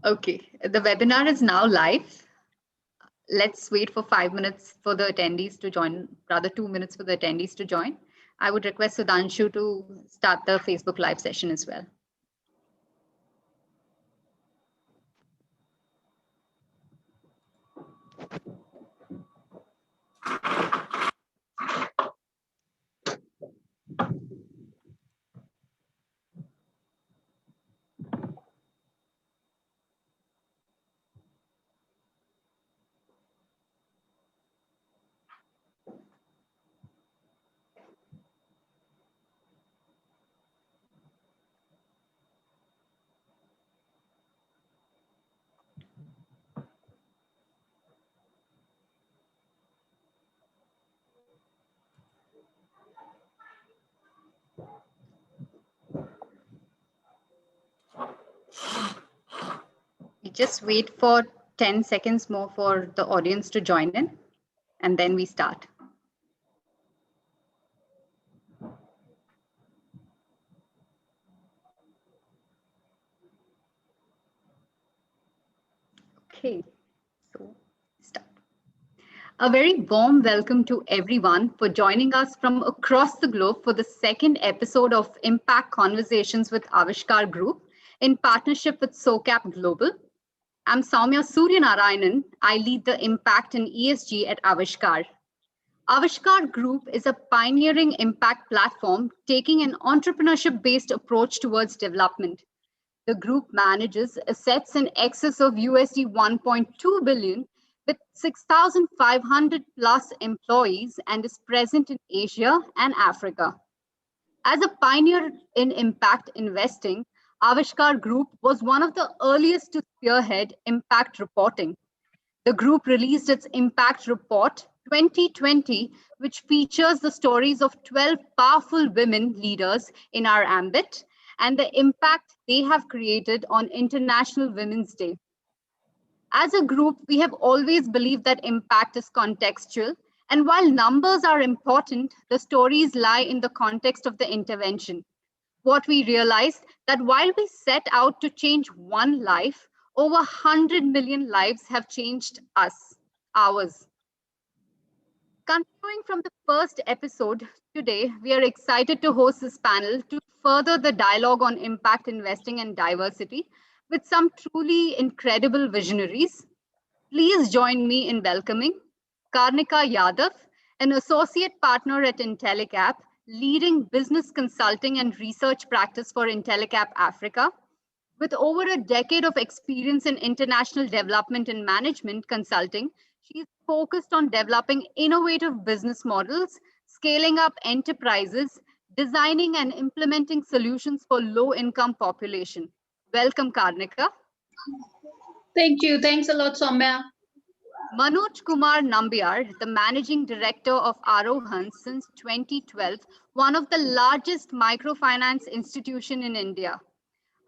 Okay, the webinar is now live. Let's wait for 5 minutes for the attendees to join, rather 2 minutes for the attendees to join. I would request Sudhanshu to start the Facebook Live session as well. We just wait for 10 seconds more for the audience to join in, and then we start. Okay, so start. A very warm welcome to everyone for joining us from across the globe for the second episode of Impact Conversations with Aavishkaar Group in partnership with SOCAP Global. I'm Soumya Suryanarayanan. I lead the Impact and ESG at Aavishkaar. Aavishkaar Group is a pioneering impact platform taking an entrepreneurship-based approach towards development. The group manages assets in excess of USD 1.2 billion with 6,500 plus employees and is present in Asia and Africa. As a pioneer in impact investing, Aavishkaar Group was one of the earliest to spearhead impact reporting. The group released its Impact Report 2020, which features the stories of 12 powerful women leaders in our ambit and the impact they have created on International Women's Day. As a group, we have always believed that impact is contextual, and while numbers are important, the stories lie in the context of the intervention. What we realized that while we set out to change one life, over 100 million lives have changed ours. Continuing from the first episode, today we are excited to host this panel to further the dialogue on impact investing and diversity with some truly incredible visionaries. Please join me in welcoming Karnika Yadav, an associate partner at Intellecap, leading business consulting and research practice for Intellecap Africa. With over a decade of experience in international development and management consulting, she is focused on developing innovative business models, scaling up enterprises, designing and implementing solutions for low-income population. Welcome, Karnika. Thank you. Thanks a lot, Soumya. Manoj Kumar Nambiar, the managing director of Arohan since 2012, one of the largest microfinance institution in India.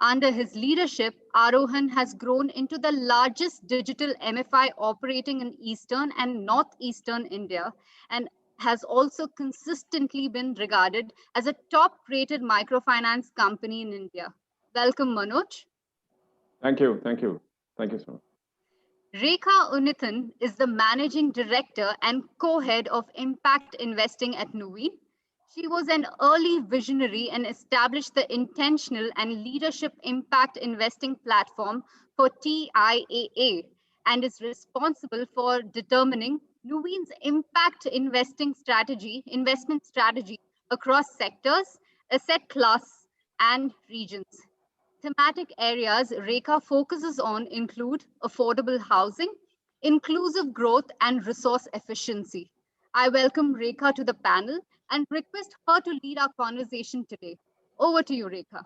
Under his leadership, Arohan has grown into the largest digital MFI operating in Eastern and Northeastern India and has also consistently been regarded as a top-rated microfinance company in India. Welcome, Manoj. Thank you. Thank you. Thank you so much. Rekha Unnithan is the managing director and co-head of impact investing at Nuveen. She was an early visionary and established the intentional and leadership impact investing platform for TIAA and is responsible for determining Nuveen's impact investment strategy across sectors, asset class, and regions. Thematic areas Rekha focuses on include affordable housing, inclusive growth, and resource efficiency. I welcome Rekha to the panel and request her to lead our conversation today. Over to you, Rekha.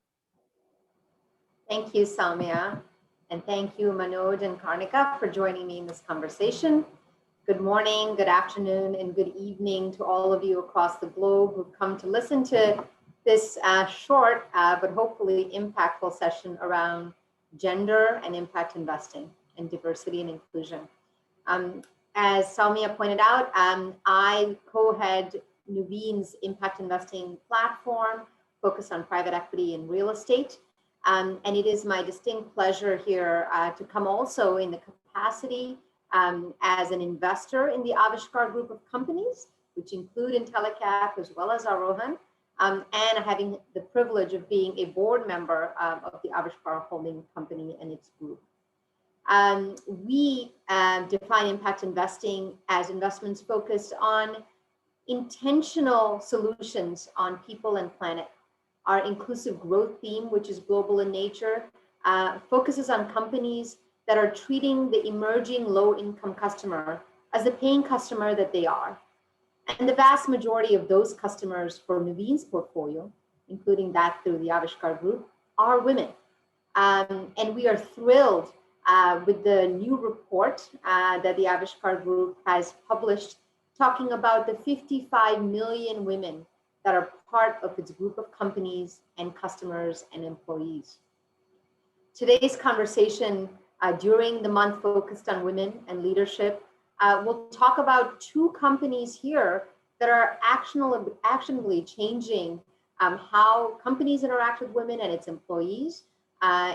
Thank you, Soumya. And thank you, Manoj and Karnika, for joining me in this conversation. Good morning, good afternoon, and good evening to all of you across the globe who've come to listen to this short but hopefully impactful session around gender and impact investing and diversity and inclusion. As Soumya pointed out, I co-head Nuveen's impact investing platform focused on private equity and real estate. And it is my distinct pleasure here to come also in the capacity as an investor in the Aavishkaar group of companies, which include Intellecap as well as Arohan, and having the privilege of being a board member of the Aavishkaar holding company and its group. We define impact investing as investments focused on intentional solutions on people and planet. Our inclusive growth theme, which is global in nature, focuses on companies that are treating the emerging low-income customer as the paying customer that they are. And the vast majority of those customers for Nuveen's portfolio, including that through the Aavishkaar group, are women. And we are thrilled with the new report that the Aavishkaar group has published, talking about the 55 million women that are part of its group of companies and customers and employees. Today's conversation during the month focused on women and leadership, we'll talk about two companies here that are actionably changing how companies interact with women and its employees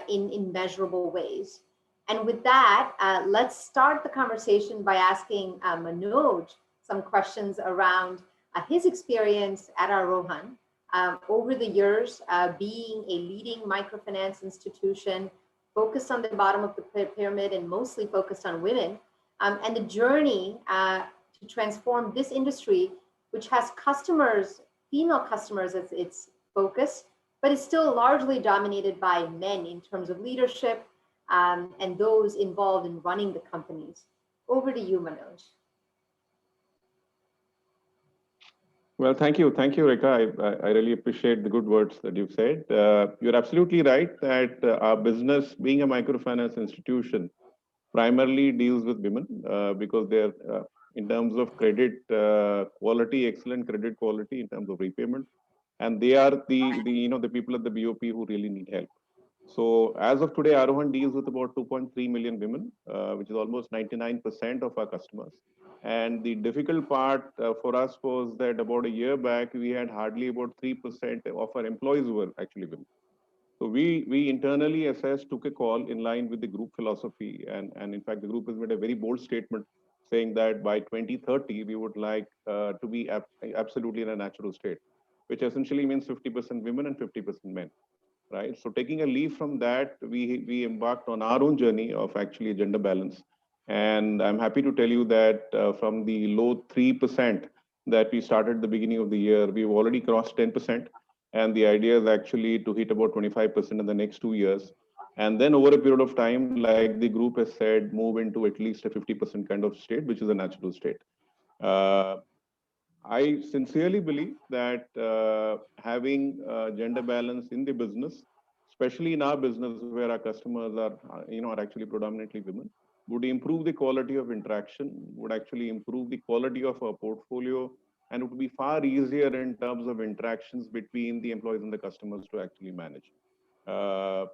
in measurable ways. And with that, let's start the conversation by asking Manoj some questions around his experience at Arohan over the years, being a leading microfinance institution focused on the bottom of the pyramid and mostly focused on women, and the journey to transform this industry, which has customers, female customers as its focus, but is still largely dominated by men in terms of leadership and those involved in running the companies. Over to you, Manoj. Well, thank you, Rekha. I really appreciate the good words that you've said. You're absolutely right that our business, being a microfinance institution, primarily deals with women because they're, in terms of credit quality, excellent credit quality in terms of repayment, and they are the people at the BOP who really need help. So as of today, Arohan deals with about 2.3 million women, which is almost 99% of our customers. And the difficult part for us was that about a year back, we had hardly about 3% of our employees who were actually women. So we internally assessed, took a call in line with the group philosophy. And in fact, the group has made a very bold statement saying that by 2030, we would like to be absolutely in a natural state, which essentially means 50% women and 50% men. Right. So taking a leave from that, we embarked on our own journey of actually gender balance. And I'm happy to tell you that from the low 3% that we started at the beginning of the year, we've already crossed 10%. And the idea is actually to hit about 25% in the next 2 years. And then over a period of time, like the group has said, move into at least a 50% kind of state, which is a natural state. I sincerely believe that having gender balance in the business, especially in our business where our customers are, are actually predominantly women, would improve the quality of interaction, would actually improve the quality of our portfolio, and it would be far easier in terms of interactions between the employees and the customers to actually manage. We're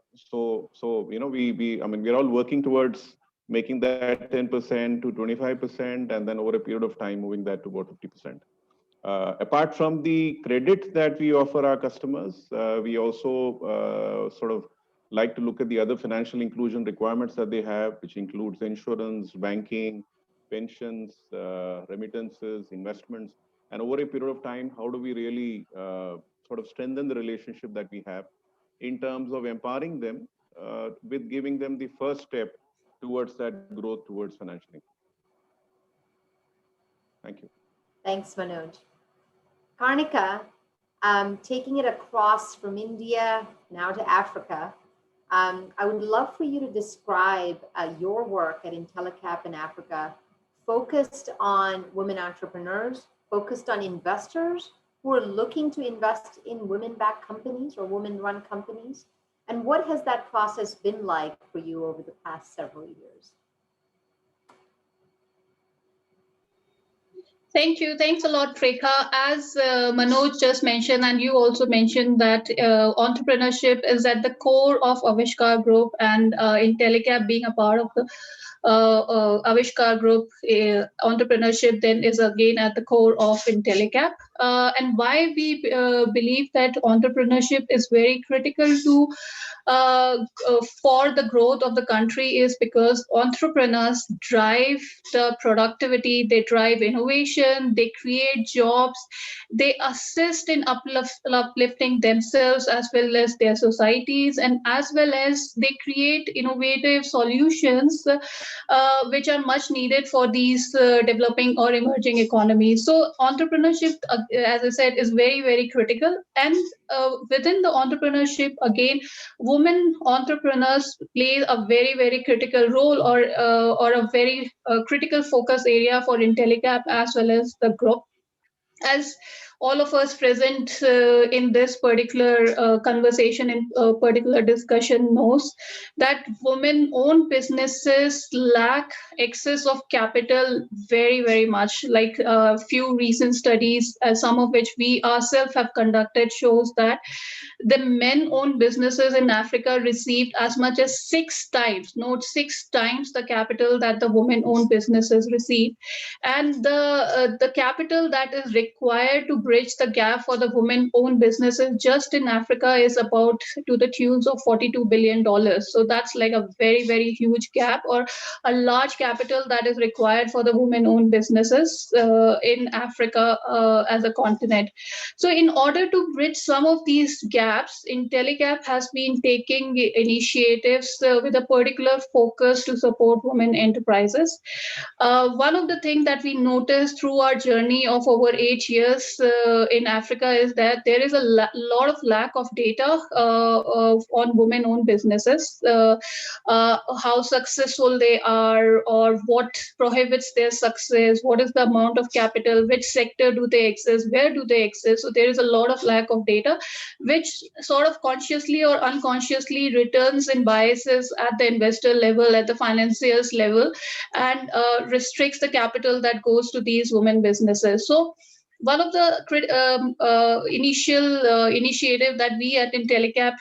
all working towards making that 10% to 25%, and then over a period of time, moving that to about 50%. Apart from the credit that we offer our customers, we also sort of like to look at the other financial inclusion requirements that they have, which includes insurance, banking, pensions, remittances, investments. And over a period of time, how do we really sort of strengthen the relationship that we have in terms of empowering them with giving them the first step towards that growth towards financial inclusion. Thank you. Thanks, Manoj. Karnika, taking it across from India now to Africa, I would love for you to describe your work at Intellecap in Africa, focused on women entrepreneurs, focused on investors who are looking to invest in women-backed companies or women-run companies. And what has that process been like for you over the past several years? Thank you. Thanks a lot, Rekha. As Manoj just mentioned, and you also mentioned that entrepreneurship is at the core of Aavishkaar Group, and Intellecap being a part of the Aavishkaar Group, entrepreneurship then is again at the core of Intellecap. And why we believe that entrepreneurship is very critical to for the growth of the country is because entrepreneurs drive the productivity, they drive innovation, they create jobs, they assist in uplifting themselves as well as their societies, and as well as they create innovative solutions which are much needed for these developing or emerging economies. So entrepreneurship, as I said, is very, very critical. And within the entrepreneurship, again, women entrepreneurs play a very, very critical role, or a very critical focus area for Intellecap as well as the group. As all of us present in this particular conversation and particular discussion knows that women-owned businesses lack excess of capital very, very much. Like a few recent studies, some of which we ourselves have conducted, shows that the men-owned businesses in Africa received as much as 6 times, note 6 times the capital that the women-owned businesses receive, and the capital that is required to bridge the gap for the women-owned businesses just in Africa is about to the tunes of $42 billion. So that's like a very, very huge gap, or a large capital that is required for the women-owned businesses in Africa as a continent. So in order to bridge some of these gaps, Intellecap has been taking initiatives with a particular focus to support women enterprises. One of the things that we noticed through our journey of over 8 years in Africa is that there is a lot of lack of data on women-owned businesses, how successful they are, or what prohibits their success, what is the amount of capital, which sector do they exist, where do they exist. So there is a lot of lack of data, which sort of consciously or unconsciously returns in biases at the investor level, at the financiers level, and restricts the capital that goes to these women businesses. So one of the initial initiative that we at Intellecap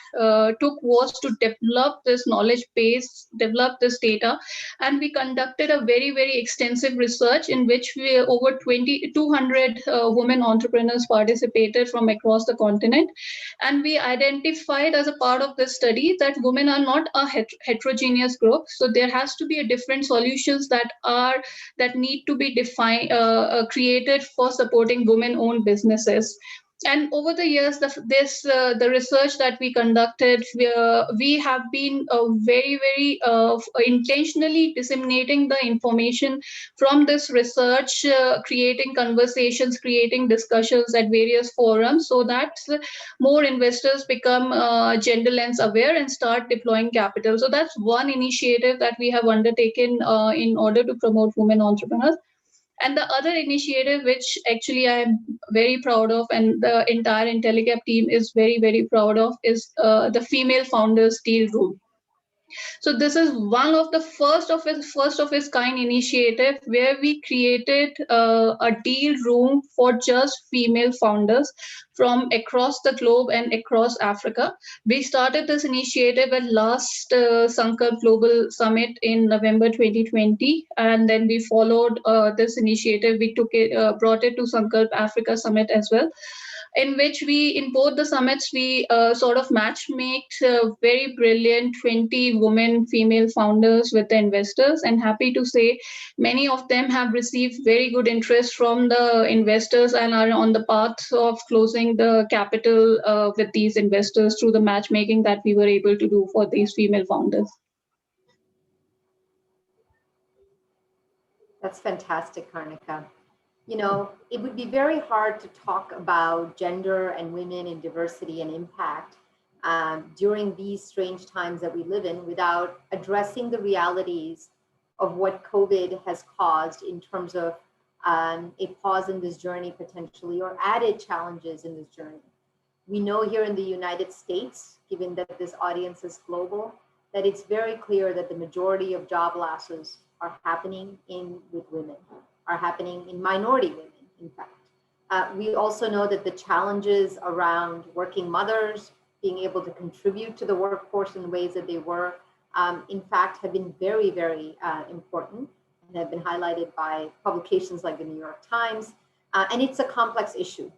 took was to develop this knowledge base, develop this data, and we conducted a very, very extensive research in which we over 200 women entrepreneurs participated from across the continent, and we identified as a part of this study that women are not a heterogeneous group, so there has to be a different solutions that need to be defined, created for supporting women-owned businesses. And over the years, the research that we conducted, we have been very, very intentionally disseminating the information from this research, creating conversations, creating discussions at various forums, so that more investors become gender lens aware and start deploying capital. So that's one initiative that we have undertaken in order to promote women entrepreneurs. And the other initiative, which actually I am very proud of, and the entire Intellecap team is very, very proud of, is the Female Founders Deal Room. So this is one of the first of its kind initiative where we created a deal room for just female founders from across the globe and across Africa. We started this initiative at last Sankalp Global Summit in November 2020, and then we followed this initiative. We took it, brought it to Sankalp Africa Summit as well, in which in both the summits, we sort of match make very brilliant 20 women, female founders with the investors. And happy to say, many of them have received very good interest from the investors and are on the path of closing the capital with these investors through the matchmaking that we were able to do for these female founders. That's fantastic, Karnika. You know, it would be very hard to talk about gender and women and diversity and impact during these strange times that we live in without addressing the realities of what COVID has caused in terms of a pause in this journey potentially, or added challenges in this journey. We know here in the United States, given that this audience is global, that it's very clear that the majority of job losses are happening with women, are happening in minority women, in fact. We also know that the challenges around working mothers being able to contribute to the workforce in the ways that they were, in fact, have been very, very important and have been highlighted by publications like the New York Times. And it's a complex issue.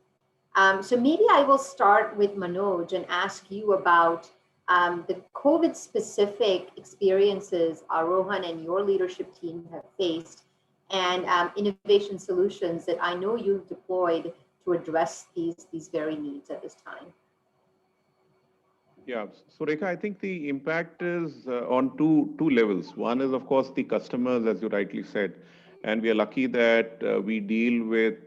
So maybe I will start with Manoj and ask you about the COVID-specific experiences Arohan and your leadership team have faced, and innovation solutions that I know you've deployed to address these very needs at this time. Yeah. So Rekha, I think the impact is on two levels. One is, of course, the customers, as you rightly said, and we are lucky that we deal with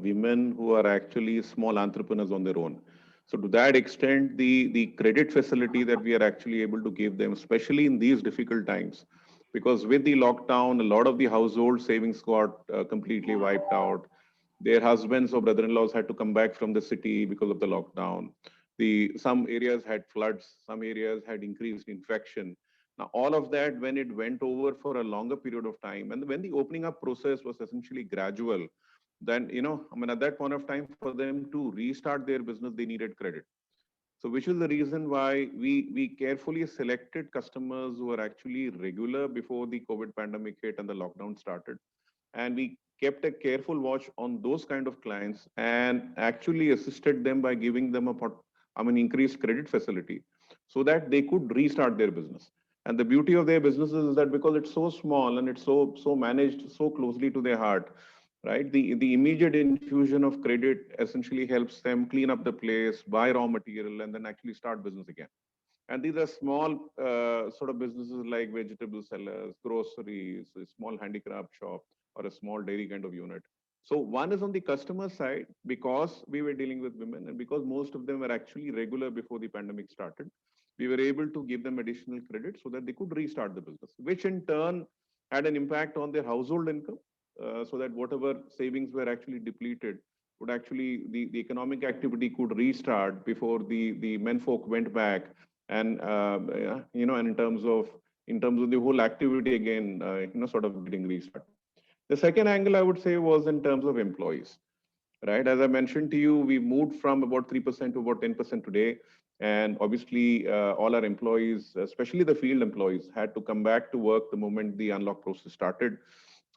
women who are actually small entrepreneurs on their own. So to that extent, the credit facility that we are actually able to give them, especially in these difficult times, because with the lockdown, a lot of the household savings got completely wiped out. Their husbands or brother-in-laws had to come back from the city because of the lockdown. Some areas had floods, some areas had increased infection. Now, all of that, when it went over for a longer period of time, and when the opening up process was essentially gradual, then, at that point of time, for them to restart their business, they needed credit. So which is the reason why we carefully selected customers who were actually regular before the COVID pandemic hit and the lockdown started. And we kept a careful watch on those kind of clients and actually assisted them by giving them increased credit facility so that they could restart their business. And the beauty of their businesses is that because it's so small and it's so managed so closely to their heart, right? The immediate infusion of credit essentially helps them clean up the place, buy raw material, and then actually start business again. And these are small sort of businesses like vegetable sellers, groceries, a small handicraft shop, or a small dairy kind of unit. So one is on the customer side, because we were dealing with women and because most of them were actually regular before the pandemic started, we were able to give them additional credit so that they could restart the business, which in turn had an impact on their household income, so that whatever savings were actually depleted would actually, the economic activity could restart before the menfolk went back. And and in terms of the whole activity again, sort of getting restarted. The second angle I would say was in terms of employees, right? As I mentioned to you, we moved from about 3% to about 10% today. And obviously, all our employees, especially the field employees, had to come back to work the moment the unlock process started.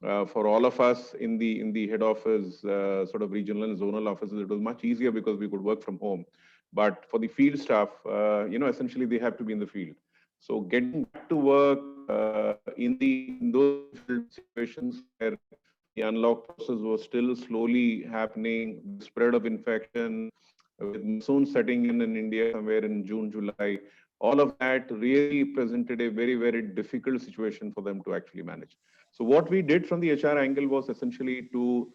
For all of us in the head office, sort of regional and zonal offices, it was much easier because we could work from home. But for the field staff, essentially they have to be in the field. So getting back to work in those difficult situations where the unlock process was still slowly happening, the spread of infection, with monsoon setting in India somewhere in June, July, all of that really presented a very, very difficult situation for them to actually manage. So what we did from the HR angle was essentially to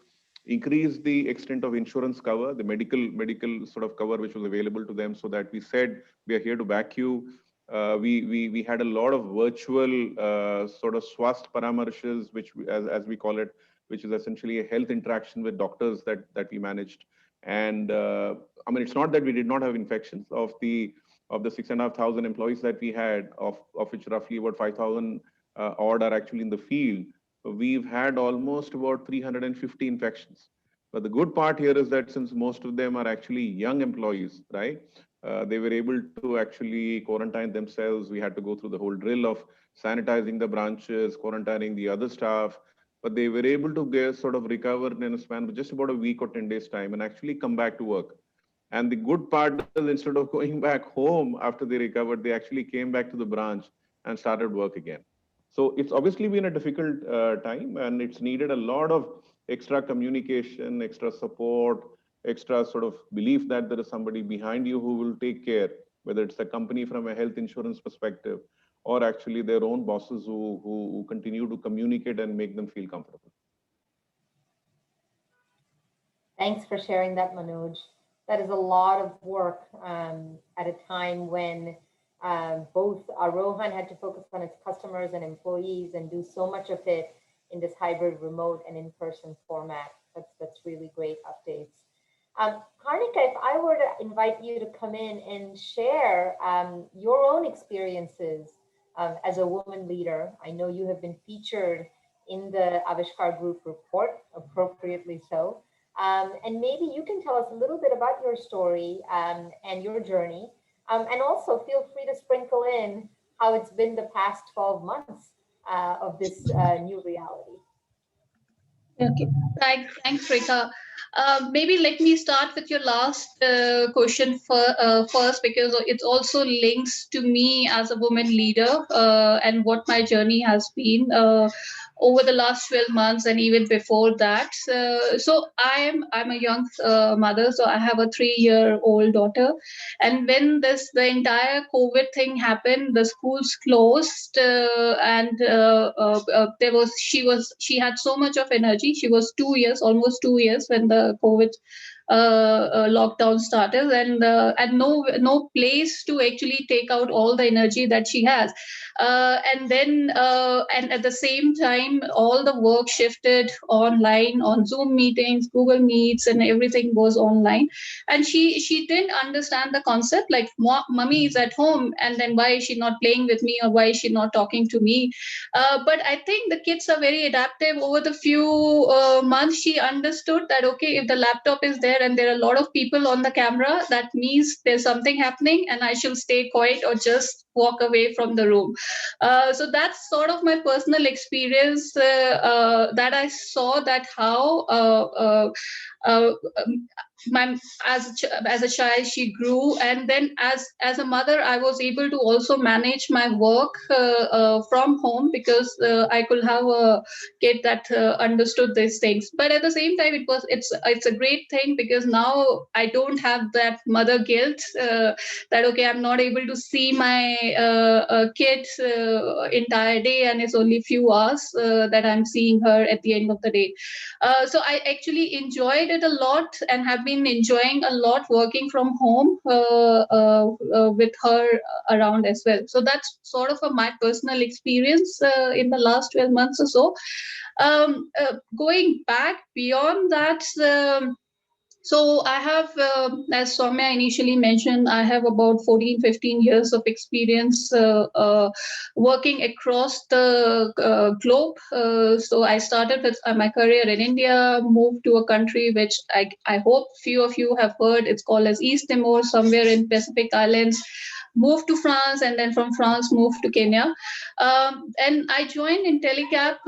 increase the extent of insurance cover, the medical sort of cover which was available to them, so that we said, we are here to back you. We had a lot of virtual sort of swast paramarshas, which as we call it, which is essentially a health interaction with doctors that we managed. And it's not that we did not have infections. Of the 6,500 employees that we had, of which roughly about 5,000 odd are actually in the field, we've had almost about 350 infections. But the good part here is that since most of them are actually young employees, right? They were able to actually quarantine themselves. We had to go through the whole drill of sanitizing the branches, quarantining the other staff, but they were able to get sort of recover in a span of just about a week or 10 days time and actually come back to work. And the good part is, instead of going back home after they recovered, they actually came back to the branch and started work again. So it's obviously been a difficult time, and it's needed a lot of extra communication, extra support, extra sort of belief that there is somebody behind you who will take care, whether it's a company from a health insurance perspective or actually their own bosses who continue to communicate and make them feel comfortable. Thanks for sharing that, Manoj. That is a lot of work at a time when both Arohan had to focus on its customers and employees and do so much of it in this hybrid remote and in-person format. That's really great updates. Karnika, if I were to invite you to come in and share your own experiences as a woman leader, I know you have been featured in the Aavishkaar Group report, appropriately so. And maybe you can tell us a little bit about your story and your journey. And also feel free to sprinkle in how it's been the past 12 months of this new reality. Okay, thanks, Rekha. Maybe let me start with your last question first, because it also links to me as a woman leader and what my journey has been over the last 12 months and even before that. So I'm a young mother, so I have a 3-year-old daughter, and when the entire COVID thing happened, the schools closed, and she had so much of energy. She was 2 years, almost 2 years, when the COVID lockdown started, and no place to actually take out all the energy that she has. And at the same time, all the work shifted online on Zoom meetings, Google Meets, and everything was online. And she didn't understand the concept, like, mommy is at home, and then why is she not playing with me, or why is she not talking to me? But I think the kids are very adaptive. Over the few months, she understood that, okay, if the laptop is there and there are a lot of people on the camera, that means there's something happening, and I should stay quiet or just walk away from the room. So that's sort of my personal experience, that I saw that how my as a child she grew, and then as a mother I was able to also manage my work from home, because I could have a kid that understood these things. But at the same time, it's a great thing, because now I don't have that mother guilt, that, okay, I'm not able to see my kid entire day, and it's only few hours that I'm seeing her at the end of the day. So I actually enjoyed it a lot, and have been enjoying a lot working from home with her around as well. So that's sort of my personal experience in the last 12 months or so. Going back beyond that, so I have, as Soumya initially mentioned, I have about 14, 15 years of experience working across the globe. So I started with my career in India, moved to a country which I hope few of you have heard. It's called as East Timor, somewhere in Pacific Islands. Moved to France, and then from France moved to Kenya. And I joined Intellecap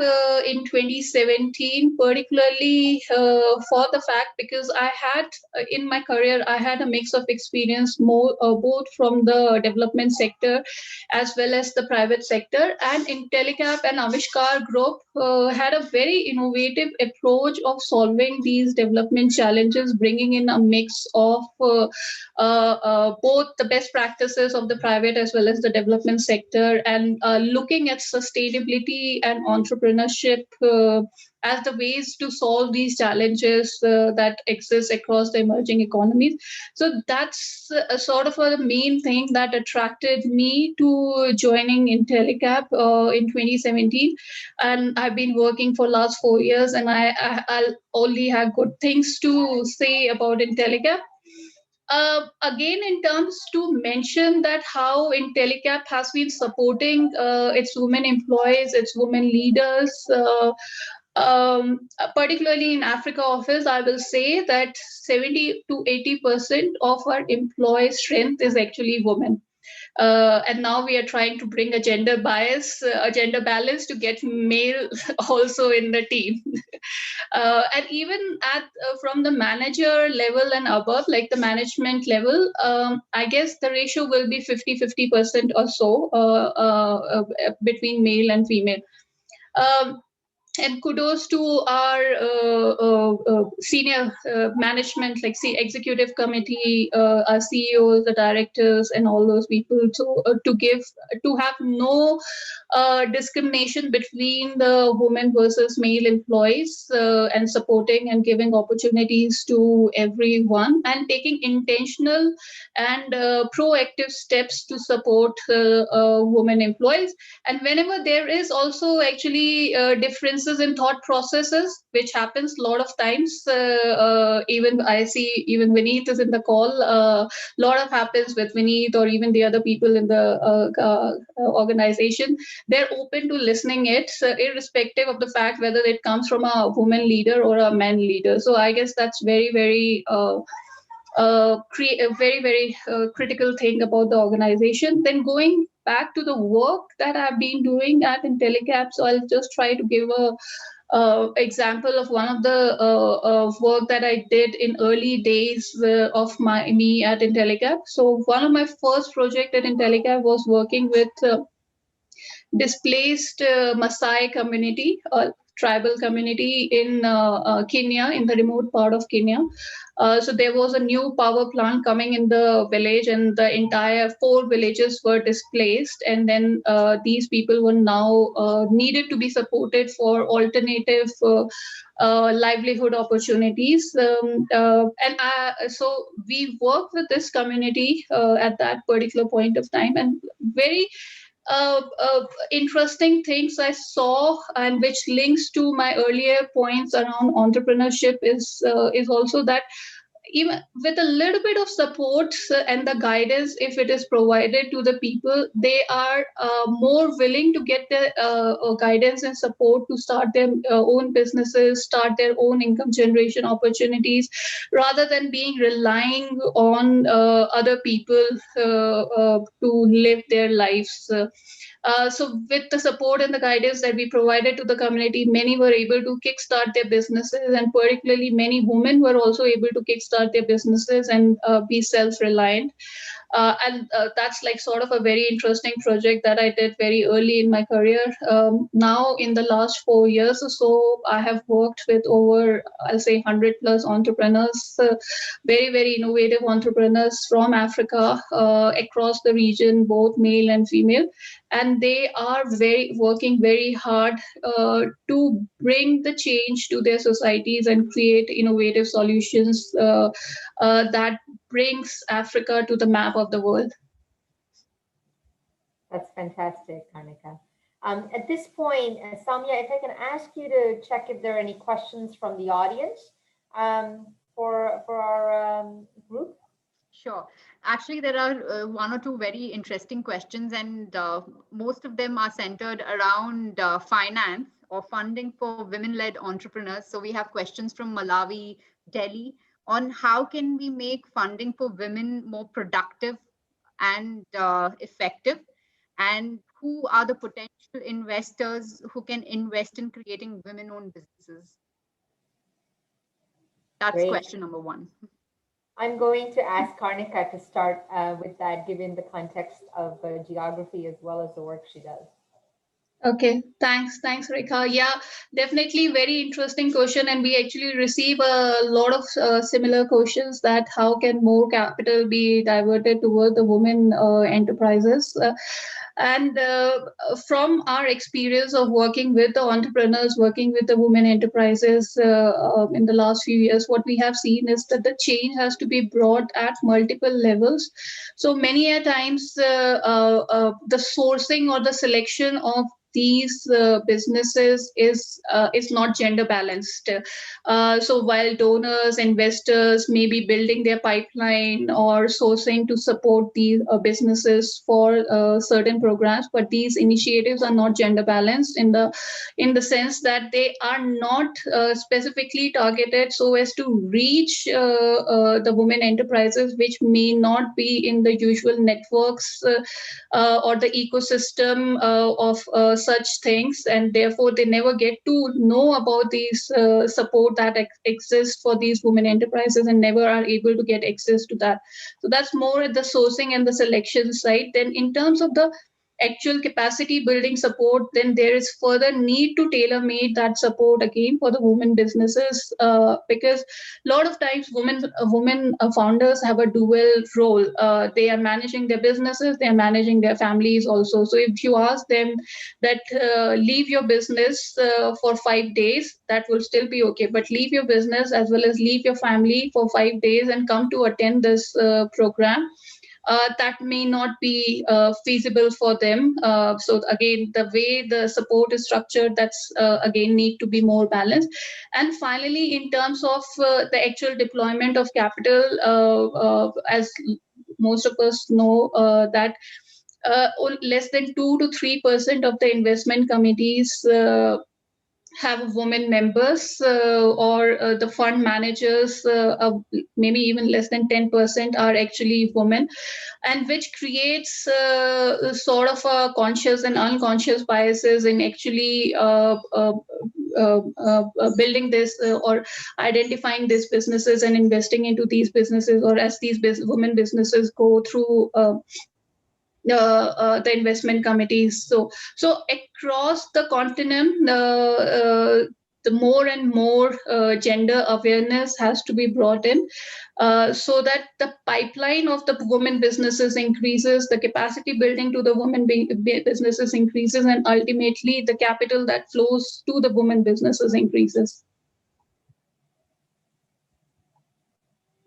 in 2017, particularly for the fact, because I had, in my career, I had a mix of experience, more both from the development sector as well as the private sector. And Intellecap and Aavishkaar group had a very innovative approach of solving these development challenges, bringing in a mix of both the best practices of the private as well as the development sector, and looking at sustainability and entrepreneurship as the ways to solve these challenges that exist across the emerging economies. So that's sort of a main thing that attracted me to joining Intellecap in 2017. And I've been working for last 4 years, and I'll only have good things to say about Intellecap. Again, in terms to mention that how Intellecap has been supporting its women employees, its women leaders, particularly in Africa office, I will say that 70 to 80% of our employee strength is actually women. And now we are trying to bring a gender balance to get male also in the team. And even at from the manager level and above, like the management level, I guess the ratio will be 50% or so between male and female. And kudos to our senior management, like executive committee, our CEOs, the directors, and all those people to have no discrimination between the women versus male employees, and supporting and giving opportunities to everyone, and taking intentional and proactive steps to support women employees. And whenever there is also actually differences differences in thought processes, which happens a lot of times. Even I see, even Vineet is in the call. A lot of happens with Vineet or even the other people in the organization. They're open to listening it, irrespective of the fact whether it comes from a woman leader or a man leader. So I guess that's very, very a very, very critical thing about the organization. Then going back to the work that I've been doing at Intellecap, so I'll just try to give a example of one of the work that I did in early days of me at Intellecap. So one of my first project at Intellecap was working with displaced Maasai community, tribal community in Kenya, in the remote part of Kenya. So there was a new power plant coming in the village, and the entire 4 villages were displaced. And then these people were now needed to be supported for alternative livelihood opportunities. So we worked with this community at that particular point of time, and very interesting things I saw, and which links to my earlier points around entrepreneurship, is also that even with a little bit of support and the guidance, if it is provided to the people, they are more willing to get the guidance and support to start their own businesses, start their own income generation opportunities, rather than being relying on other people to live their lives. So with the support and the guidance that we provided to the community, many were able to kickstart their businesses, and particularly many women were also able to kickstart their businesses and be self-reliant. And that's like sort of a very interesting project that I did very early in my career. Now, in the last 4 years or so, I have worked with over, I'll say, 100 plus entrepreneurs, very, very innovative entrepreneurs from Africa, across the region, both male and female. And they are working very hard to bring the change to their societies and create innovative solutions that brings Africa to the map of the world. That's fantastic, Karnika. At this point, Samia, if I can ask you to check if there are any questions from the audience for our group. Sure. Actually, there are 1 or 2 very interesting questions, and most of them are centered around finance or funding for women-led entrepreneurs. So we have questions from Malawi, Delhi, on how can we make funding for women more productive and effective, and who are the potential investors who can invest in creating women-owned businesses. That's Great. question number 1. I'm going to ask Karnika to start with that, given the context of geography as well as the work she does. Okay, thanks, Rekha. Yeah, definitely very interesting question, and we actually receive a lot of similar questions, that how can more capital be diverted toward the women enterprises. And from our experience of working with the entrepreneurs, working with the women enterprises in the last few years, what we have seen is that the change has to be brought at multiple levels. So many a times the sourcing or the selection of these businesses is not gender balanced. So while donors, investors may be building their pipeline or sourcing to support these businesses for certain programs, but these initiatives are not gender balanced in the sense that they are not specifically targeted so as to reach the women enterprises, which may not be in the usual networks or the ecosystem of such things, and therefore they never get to know about these support that exists for these women enterprises, and never are able to get access to that. So that's more at the sourcing and the selection side. Then in terms of the actual capacity building support, then there is further need to tailor make that support again for the women businesses, because a lot of times women founders have a dual role. They are managing their businesses, they are managing their families also. So if you ask them that leave your business for 5 days, that will still be okay, but leave your business as well as leave your family for 5 days and come to attend this program, that may not be feasible for them. So again, the way the support is structured, that's again need to be more balanced. And finally, in terms of the actual deployment of capital, as most of us know, that less than 2 to 3% of the investment committees have women members, or the fund managers, maybe even less than 10% are actually women, and which creates sort of a conscious and unconscious biases in actually building this or identifying these businesses and investing into these businesses, or as these women businesses go through the investment committees. So across the continent, the more and more gender awareness has to be brought in, so that the pipeline of the women businesses increases, the capacity building to the women businesses increases, and ultimately the capital that flows to the women businesses increases.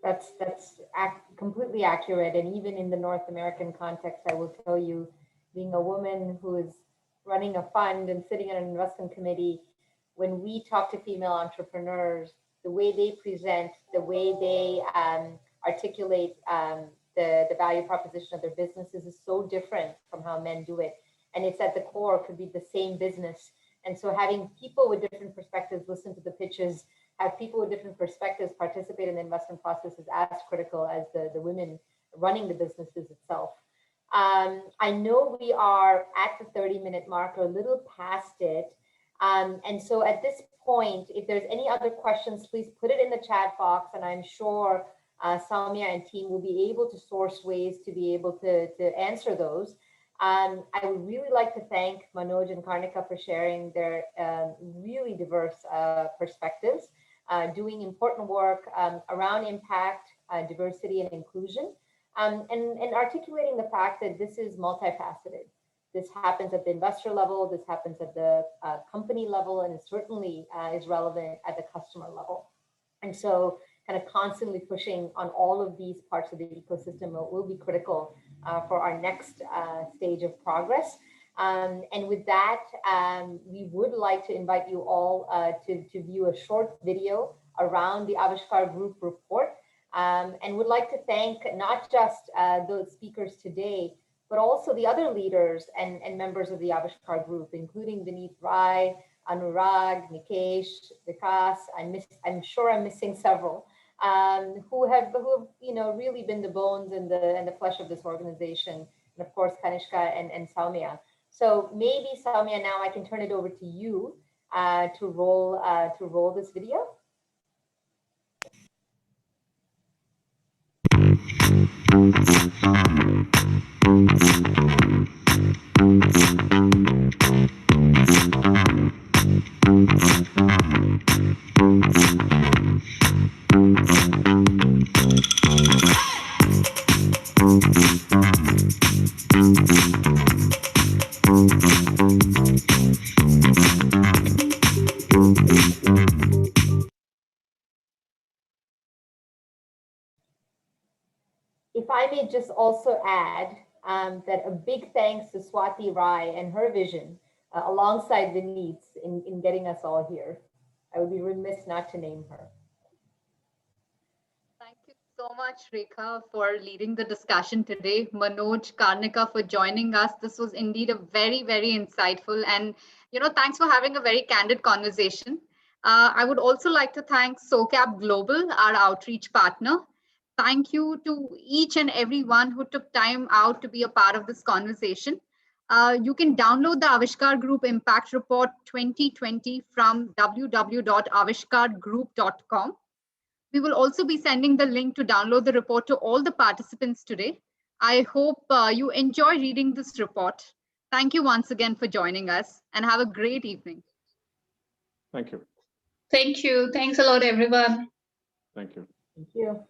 That's completely accurate. And even in the North American context, I will tell you, being a woman who is running a fund and sitting in an investment committee, when we talk to female entrepreneurs, the way they present, the way they articulate the value proposition of their businesses is so different from how men do it. And it's at the core, could be the same business. And so having people with different perspectives listen to the pitches, have people with different perspectives participate in the investment process is as critical as the women running the businesses itself. I know we are at the 30-minute mark or a little past it. And so at this point, if there's any other questions, please put it in the chat box, and I'm sure Soumya and team will be able to source ways to be able to answer those. I would really like to thank Manoj and Karnika for sharing their really diverse perspectives, doing important work around impact, diversity, and inclusion, and articulating the fact that this is multifaceted. This happens at the investor level, this happens at the company level, and it certainly is relevant at the customer level. And so kind of constantly pushing on all of these parts of the ecosystem will be critical for our next stage of progress. And with that, we would like to invite you all to view a short video around the Aavishkaar Group report, and would like to thank not just the speakers today, but also the other leaders and members of the Aavishkaar Group, including Vineet Rai, Anurag, Nikesh, Vikas. I'm sure I'm missing several, who have really been the bones and the flesh of this organization, and of course Kanishka and Soumya. So maybe Soumya, now I can turn it over to you to roll this video. If I may just also add that a big thanks to Swati Rai and her vision, alongside Vineet's, in getting us all here. I would be remiss not to name her. Thank you so much, Rekha, for leading the discussion today. Manoj, Karnika, for joining us. This was indeed a very, very insightful, and thanks for having a very candid conversation. I would also like to thank SOCAP Global, our outreach partner. Thank you to each and everyone who took time out to be a part of this conversation. You can download the Aavishkaar Group Impact Report 2020 from www.aavishkaargroup.com. We will also be sending the link to download the report to all the participants today. I hope you enjoy reading this report. Thank you once again for joining us, and have a great evening. Thank you. Thank you. Thanks a lot, everyone. Thank you. Thank you.